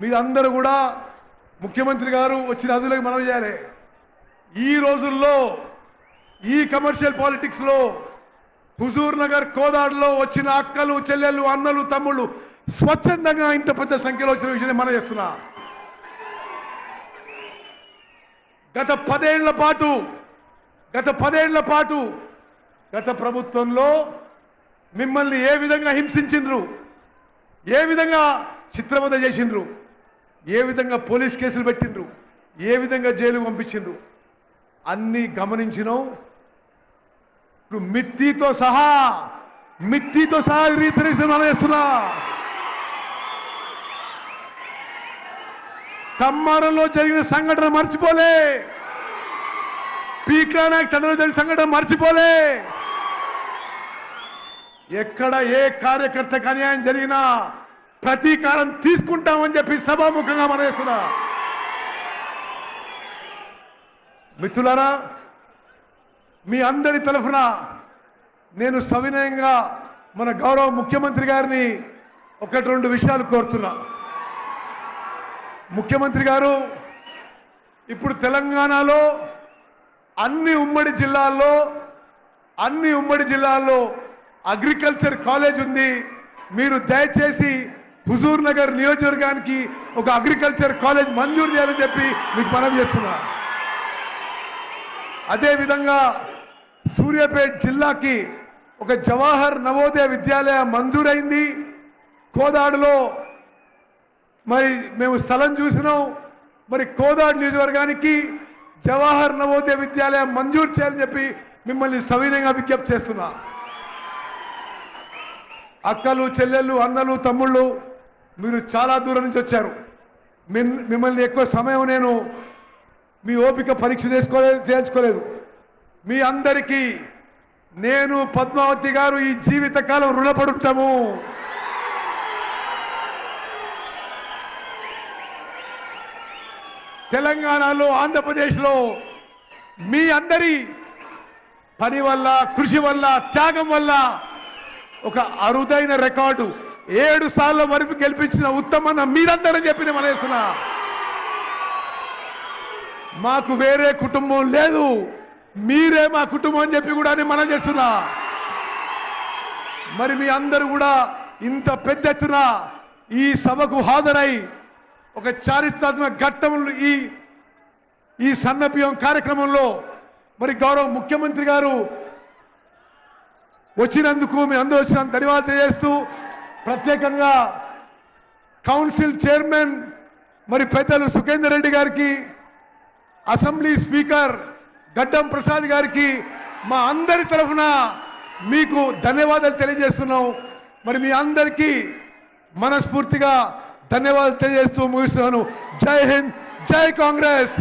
మీరందరూ కూడా ముఖ్యమంత్రి గారు వచ్చిన అదులకు మనవి చేయాలి. ఈ రోజుల్లో ఈ కమర్షియల్ పాలిటిక్స్ లో హుజూర్ నగర్ కోదాడులో వచ్చిన అక్కలు చెల్లెళ్ళు అన్నలు తమ్ముళ్ళు స్వచ్ఛందంగా ఇంత పెద్ద సంఖ్యలో వచ్చిన విషయాన్ని మనం చేస్తున్నా. గత 10 ఏళ్ల పాటు గత ప్రభుత్వంలో మిమ్మల్ని ఏ విధంగా హింసించిండ్రు, ఏ విధంగా చిత్రవద చేసిండ్రు, ఏ విధంగా పోలీస్ కేసులు పెట్టిండ్రు, ఏ విధంగా జైలు పంపించిండ్రు అన్ని గమనించినాం. ఇప్పుడు మిత్తితో సహా రీతిరేషన్ చేస్తున్నా. కమ్మారంలో జరిగిన సంఘటన మర్చిపోలే, పీకానాయక్ తండ్రిలో జరిగిన సంఘటన మర్చిపోలే. ఎక్కడ ఏ కార్యకర్తకు అన్యాయం జరిగినా ప్రతీకారం తీసుకుంటామని చెప్పి సభాముఖంగా మనం చేస్తున్నా. మిత్రులారా, మీ అందరి తరఫున నేను సవినయంగా మన గౌరవ ముఖ్యమంత్రి గారిని 1-2 విషయాలు కోరుతున్నా. ముఖ్యమంత్రి గారు, ఇప్పుడు తెలంగాణలో అన్ని ఉమ్మడి జిల్లాల్లో అగ్రికల్చర్ కాలేజ్ ఉంది. మీరు దయచేసి హుజూర్ నగర్ నియోజకవర్గానికి ఒక అగ్రికల్చర్ కాలేజ్ మంజూరు చేయాలని చెప్పి మీకు మనవి చేస్తున్నా. అదేవిధంగా సూర్యాపేట జిల్లాకి ఒక జవహర్ నవోదయ విద్యాలయ మంజూరైంది. కోదాడులో మరి మేము స్థలం చూసినాం. మరి కోదాడు నియోజకవర్గానికి జవహర్ నవోదయ విద్యాలయం మంజూరు చేయాలని చెప్పి మిమ్మల్ని సవినయంగా విజ్ఞప్తి చేస్తున్నా. అక్కలు చెల్లెళ్ళు అన్నలు తమ్ముళ్ళు మీరు చాలా దూరం నుంచి వచ్చారు. మిమ్మల్ని ఎక్కువ సమయం నేను మీ ఓపిక పరీక్ష చేయించుకోలేదు. మీ అందరికీ నేను పద్మావతి గారు ఈ జీవితకాలం రుణపడుతాము. తెలంగాణలో ఆంధ్రప్రదేశ్లో మీ అందరి పని వల్ల కృషి వల్ల త్యాగం వల్ల ఒక అరుదైన రికార్డు 7 సార్ల వరకు గెలిపించిన ఉత్తమన్న మీరందరూ చెప్పిన మనసునా. మాకు వేరే కుటుంబం లేదు, మీరే మా కుటుంబం అని చెప్పి కూడా మనం చేస్తున్నా. మరి మీ అందరూ కూడా ఇంత పెద్ద ఎత్తున ఈ సభకు హాజరై ఒక చారిత్రాత్మక ఘట్టంలో ఈ సన్నబియ్యం కార్యక్రమంలో మరి గౌరవ ముఖ్యమంత్రి గారు వచ్చినందుకు మీ అందరూ వచ్చినందుకు ధన్యవాదాలు తెలియజేస్తూ, ప్రత్యేకంగా కౌన్సిల్ చైర్మన్ మరి పెద్దలు సుఖేందర్ రెడ్డి గారికి, అసెంబ్లీ స్పీకర్ గడ్డం ప్రసాద్ గారికి మా అందరి తరఫున మీకు ధన్యవాదాలు తెలియజేస్తున్నాం. మరి మీ అందరికీ మనస్ఫూర్తిగా ధన్యవాదాలు తెలియజేస్తూ ముగిస్తున్నాను. జై హింద్, జై కాంగ్రెస్.